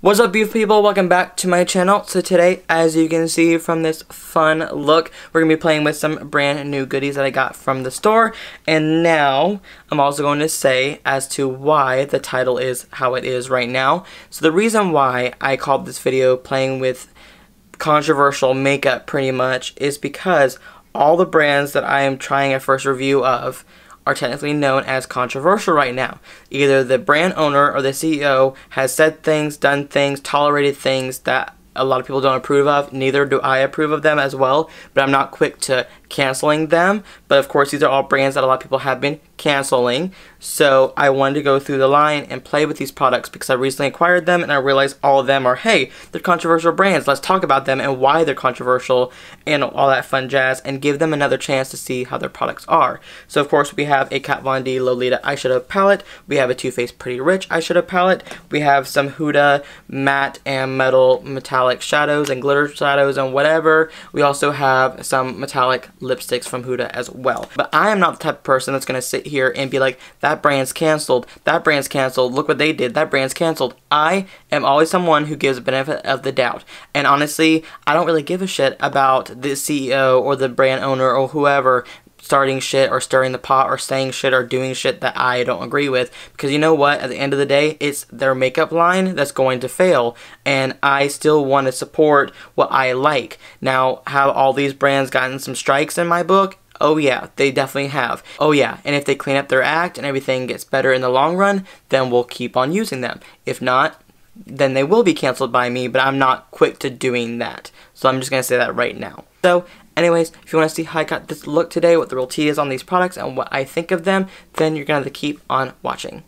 What's up, beautiful people? Welcome back to my channel. So today, as you can see from this fun look, we're going to be playing with some brand new goodies that I got from the store. And now, I'm also going to say as to why the title is how it is right now. So the reason why I called this video playing with controversial makeup pretty much is because all the brands that I am trying a first review of are technically known as controversial right now. Either the brand owner or the CEO has said things, done things, tolerated things that a lot of people don't approve of. Neither do I approve of them as well, but I'm not quick to canceling them. But of course, these are all brands that a lot of people have been canceling. So I wanted to go through the line and play with these products because I recently acquired them and I realized all of them are, hey, they're controversial brands. Let's talk about them and why they're controversial and all that fun jazz and give them another chance to see how their products are. So of course, we have a Kat Von D Lolita eyeshadow palette. We have a Too Faced Pretty Rich eyeshadow palette. We have some Huda matte and metal metallic shadows and glitter shadows and whatever. We also have some metallic lipsticks from Huda as well. But I am not the type of person that's going to sit here and be like, that brand's canceled, that brand's canceled, look what they did, that brand's canceled. I am always someone who gives the benefit of the doubt. And honestly, I don't really give a shit about the CEO or the brand owner or whoever starting shit or stirring the pot or saying shit or doing shit that I don't agree with, because you know what, at the end of the day, it's their makeup line that's going to fail, and I still want to support what I like. Now, have all these brands gotten some strikes in my book? Oh yeah, they definitely have. Oh yeah, and if they clean up their act and everything gets better in the long run, then we'll keep on using them. If not, then they will be canceled by me, but I'm not quick to doing that. So I'm just going to say that right now. So anyways, if you want to see how I got this look today, what the real tea is on these products, and what I think of them, then you're going to have to keep on watching.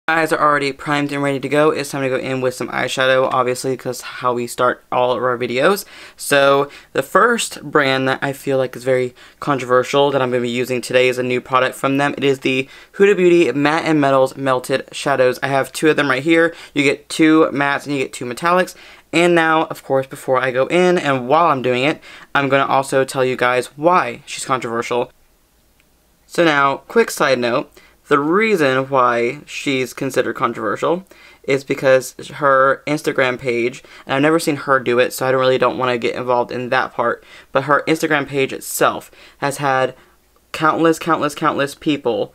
Eyes are already primed and ready to go. It's time to go in with some eyeshadow, obviously, because how we start all of our videos. So the first brand that I feel like is very controversial that I'm going to be using today is a new product from them. It is the Huda Beauty Matte and Metals Melted Shadows. I have two of them right here. You get two mattes and you get two metallics. And now, of course, before I go in and while I'm doing it, I'm going to also tell you guys why she's controversial. So now, quick side note. The reason why she's considered controversial is because her Instagram page, and I've never seen her do it, so I don't want to get involved in that part, but her Instagram page itself has had countless people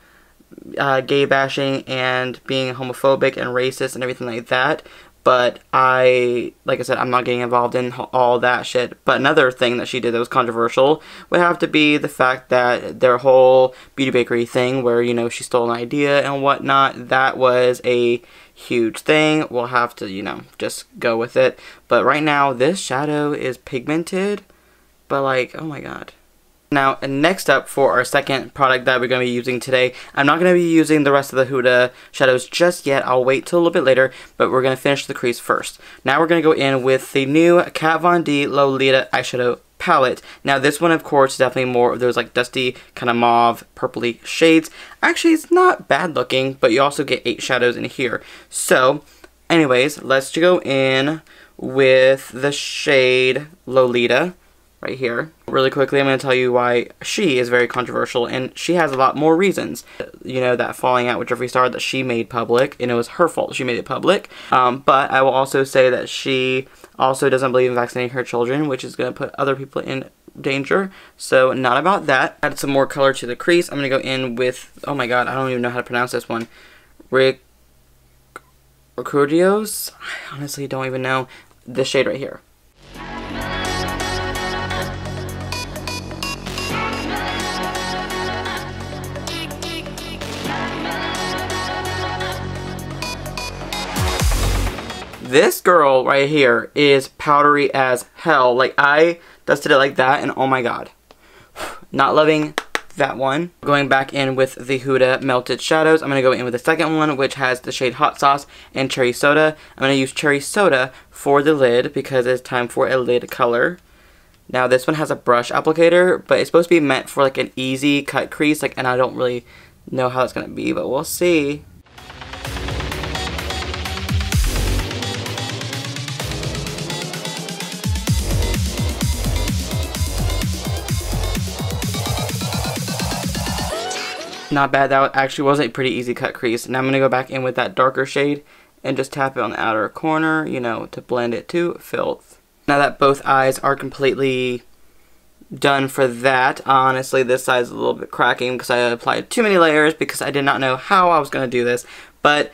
gay bashing and being homophobic and racist and everything like that. But like I said, I'm not getting involved in all that shit. But another thing that she did that was controversial would have to be the fact that their whole beauty bakery thing where, you know, she stole an idea and whatnot, that was a huge thing. We'll have to, you know, just go with it. But right now, this shadow is pigmented, but like, oh my god. Now, next up for our second product that we're going to be using today, I'm not going to be using the rest of the Huda shadows just yet. I'll wait till a little bit later, but we're going to finish the crease first. Now we're going to go in with the new Kat Von D Lolita eyeshadow palette. Now this one, of course, is definitely more of those like dusty kind of mauve purpley shades. Actually, it's not bad looking, but you also get 8 shadows in here. So anyways, let's go in with the shade Lolita right here. Really quickly, I'm going to tell you why she is very controversial, and she has a lot more reasons. You know, that falling out with Jeffree Star that she made public, and it was her fault she made it public. But I will also say that she also doesn't believe in vaccinating her children, which is going to put other people in danger. So not about that. Add some more color to the crease. I'm going to go in with, oh my god, I don't even know how to pronounce this one. Recordios? I honestly don't even know this shade right here. This girl right here is powdery as hell. Like, I dusted it like that, and oh my god. Not loving that one. Going back in with the Huda Melted Shadows, I'm going to go in with the second one, which has the shade Hot Sauce and Cherry Soda. I'm going to use Cherry Soda for the lid because it's time for a lid color. Now, this one has a brush applicator, but it's supposed to be meant for like an easy cut crease, like, and I don't really know how it's going to be, but we'll see. Not bad. That actually was a pretty easy cut crease. Now I'm going to go back in with that darker shade and just tap it on the outer corner, you know, to blend it to filth. Now that both eyes are completely done for that, honestly this side is a little bit cracking because I applied too many layers because I did not know how I was going to do this, but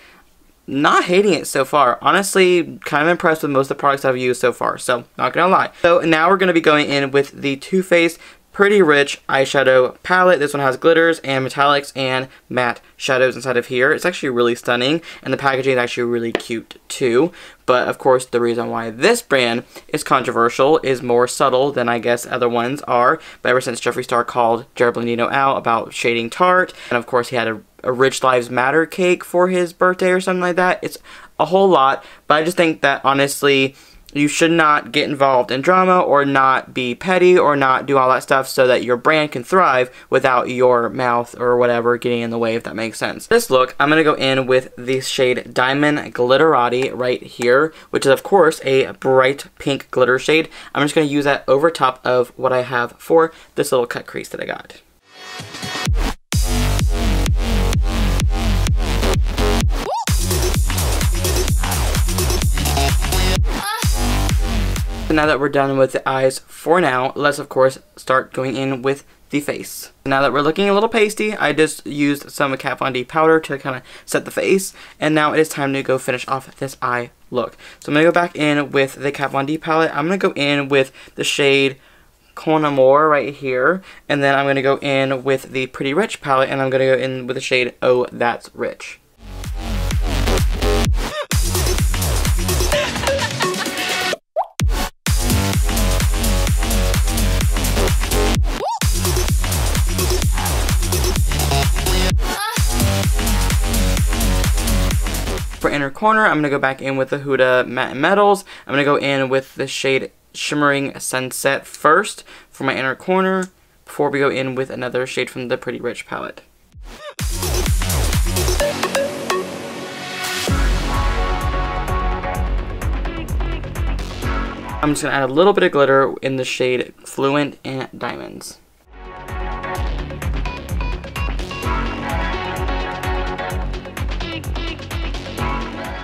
not hating it so far. Honestly, kind of impressed with most of the products I've used so far, so not gonna lie. So now we're going to be going in with the Too Faced Pretty Rich eyeshadow palette. This one has glitters and metallics and matte shadows inside of here. It's actually really stunning, and the packaging is actually really cute too. But of course, the reason why this brand is controversial is more subtle than I guess other ones are. But ever since Jeffree Star called Jared Blandino out about shading Tarte, and of course he had a Rich Lives Matter cake for his birthday or something like that. It's a whole lot, but I just think that honestly, you should not get involved in drama or not be petty or not do all that stuff so that your brand can thrive without your mouth or whatever getting in the way, if that makes sense. This look, I'm going to go in with the shade Diamond Glitterati right here, which is of course a bright pink glitter shade. I'm just going to use that over top of what I have for this little cut crease that I got. So now that we're done with the eyes for now, let's of course start going in with the face. Now that we're looking a little pasty, I just used some Kat Von D powder to kind of set the face, and now it is time to go finish off this eye look. So I'm going to go back in with the Kat Von D palette. I'm going to go in with the shade Con Amour right here, and then I'm going to go in with the Pretty Rich palette, and I'm going to go in with the shade Oh That's Rich. For inner corner, I'm going to go back in with the Huda Matte Metals. I'm going to go in with the shade Shimmering Sunset first for my inner corner before we go in with another shade from the Pretty Rich palette. I'm just going to add a little bit of glitter in the shade Fluent and Diamonds.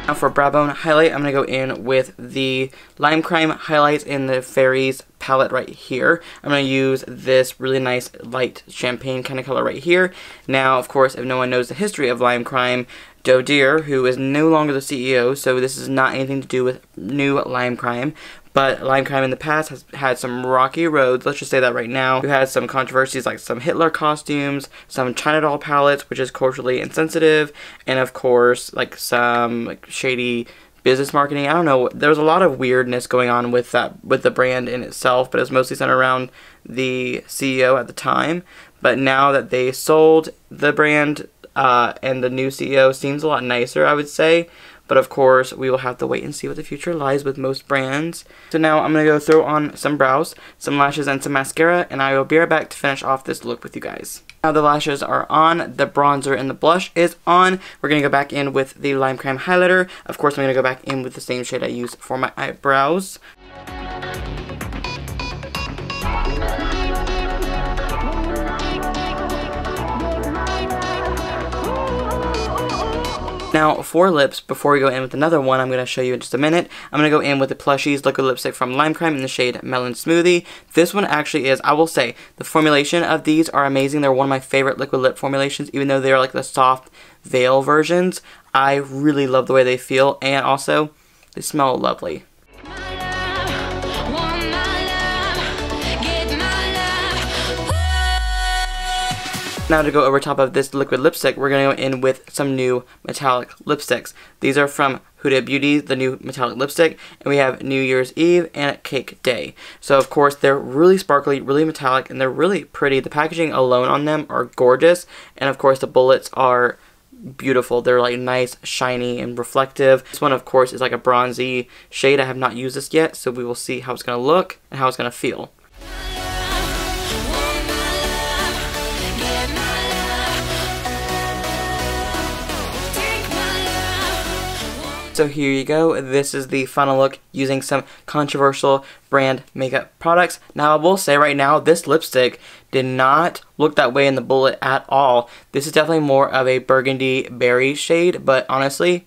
Now for brow bone highlight, I'm going to go in with the Lime Crime highlights in the Fairies palette right here. I'm going to use this really nice light champagne kind of color right here. Now, of course, if no one knows the history of Lime Crime, Joe Deere, who is no longer the CEO, so this is not anything to do with new Lime Crime, but Lime Crime in the past has had some rocky roads, let's just say that right now. We've had some controversies like some Hitler costumes, some China doll palettes, which is culturally insensitive, and of course, like some shady business marketing. I don't know, there was a lot of weirdness going on with the brand in itself, but it was mostly centered around the CEO at the time. But now that they sold the brand, and the new CEO seems a lot nicer, I would say. But of course, we will have to wait and see what the future lies with most brands. So now I'm going to go throw on some brows, some lashes, and some mascara, and I will be right back to finish off this look with you guys. Now the lashes are on, the bronzer and the blush is on. We're going to go back in with the Lime Crime highlighter. Of course, I'm going to go back in with the same shade I used for my eyebrows. Now, for lips, before we go in with another one I'm going to show you in just a minute, I'm going to go in with the Plushies liquid lipstick from Lime Crime in the shade Melon Smoothie. This one actually is, I will say, the formulation of these are amazing. They're one of my favorite liquid lip formulations, even though they're like the soft veil versions. I really love the way they feel, and also, they smell lovely. Now to go over top of this liquid lipstick, we're going to go in with some new metallic lipsticks. These are from Huda Beauty, the new metallic lipstick, and we have New Year's Eve and Cake Day. So of course they're really sparkly, really metallic, and they're really pretty. The packaging alone on them are gorgeous, and of course the bullets are beautiful. They're like nice, shiny, and reflective. This one of course is like a bronzy shade. I have not used this yet, so we will see how it's going to look and how it's going to feel. So here you go. This is the final look using some controversial brand makeup products. Now I will say right now, this lipstick did not look that way in the bullet at all. This is definitely more of a burgundy berry shade, but honestly,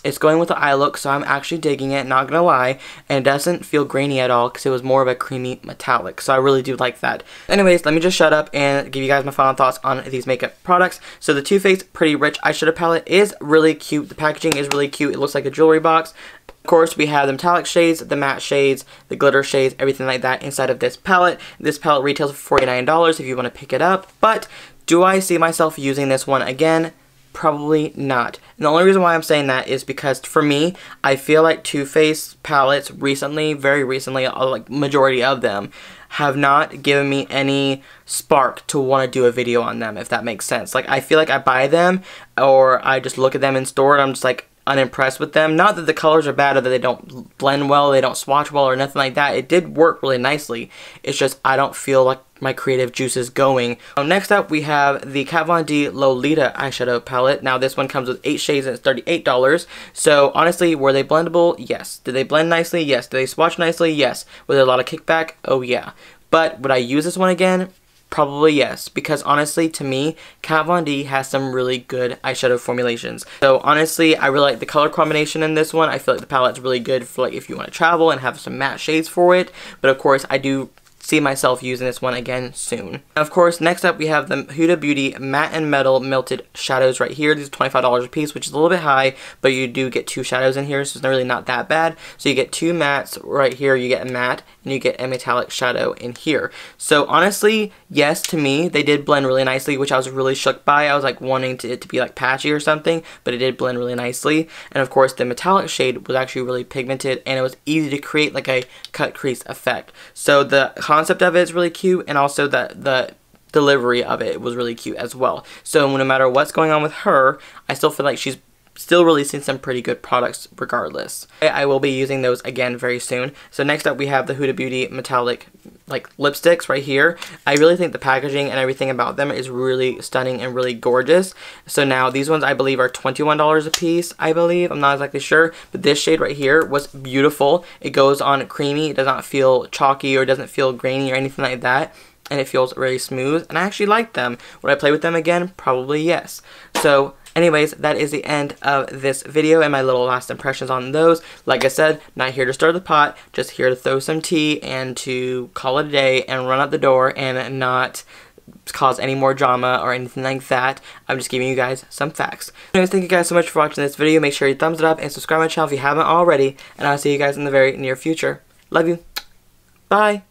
it's going with the eye look, so I'm actually digging it, not gonna lie, and it doesn't feel grainy at all because it was more of a creamy metallic, so I really do like that. Anyways, let me just shut up and give you guys my final thoughts on these makeup products. So the Too Faced Pretty Rich Eyeshadow Palette is really cute. The packaging is really cute. It looks like a jewelry box. Of course, we have the metallic shades, the matte shades, the glitter shades, everything like that inside of this palette. This palette retails for $49 if you want to pick it up, but do I see myself using this one again? Probably not. And the only reason why I'm saying that is because for me, I feel like Too Faced palettes recently, very recently, like majority of them, have not given me any spark to want to do a video on them, if that makes sense. Like, I feel like I buy them or I just look at them in store and I'm just like unimpressed with them. Not that the colors are bad or that they don't blend well, they don't swatch well or nothing like that. It did work really nicely. It's just I don't feel like my creative juices going. Next up, we have the Kat Von D Lolita eyeshadow palette. Now this one comes with 8 shades and it's $38. So honestly, were they blendable? Yes. Did they blend nicely? Yes. Did they swatch nicely? Yes. Was there a lot of kickback? Oh yeah. But would I use this one again? Probably yes, because honestly, to me, Kat Von D has some really good eyeshadow formulations. So honestly, I really like the color combination in this one. I feel like the palette's really good for like if you want to travel and have some matte shades for it. But of course, I do see myself using this one again soon. Of course, next up we have the Huda Beauty Matte and Metal Melted Shadows right here. These are $25 a piece, which is a little bit high, but you do get 2 shadows in here, so it's really not that bad. So you get 2 mattes right here, you get a matte, and you get a metallic shadow in here. So honestly, yes, to me, they did blend really nicely, which I was really shook by. I was like wanting it to be like patchy or something, but it did blend really nicely. And of course, the metallic shade was actually really pigmented, and it was easy to create like a cut crease effect. So the concept of it is really cute, and also the delivery of it was really cute as well. So no matter what's going on with her, I still feel like she's still releasing some pretty good products regardless. I will be using those again very soon. So next up we have the Huda Beauty metallic like lipsticks right here. I really think the packaging and everything about them is really stunning and really gorgeous. So now these ones I believe are $21 a piece, I believe. I'm not exactly sure, but this shade right here was beautiful. It goes on creamy. It does not feel chalky or doesn't feel grainy or anything like that. And it feels really smooth, and I actually like them. Would I play with them again? Probably yes. So anyways, that is the end of this video and my little last impressions on those. Like I said, not here to stir the pot, just here to throw some tea and to call it a day and run out the door and not cause any more drama or anything like that. I'm just giving you guys some facts. Anyways, thank you guys so much for watching this video. Make sure you thumbs it up and subscribe to my channel if you haven't already, and I'll see you guys in the very near future. Love you. Bye.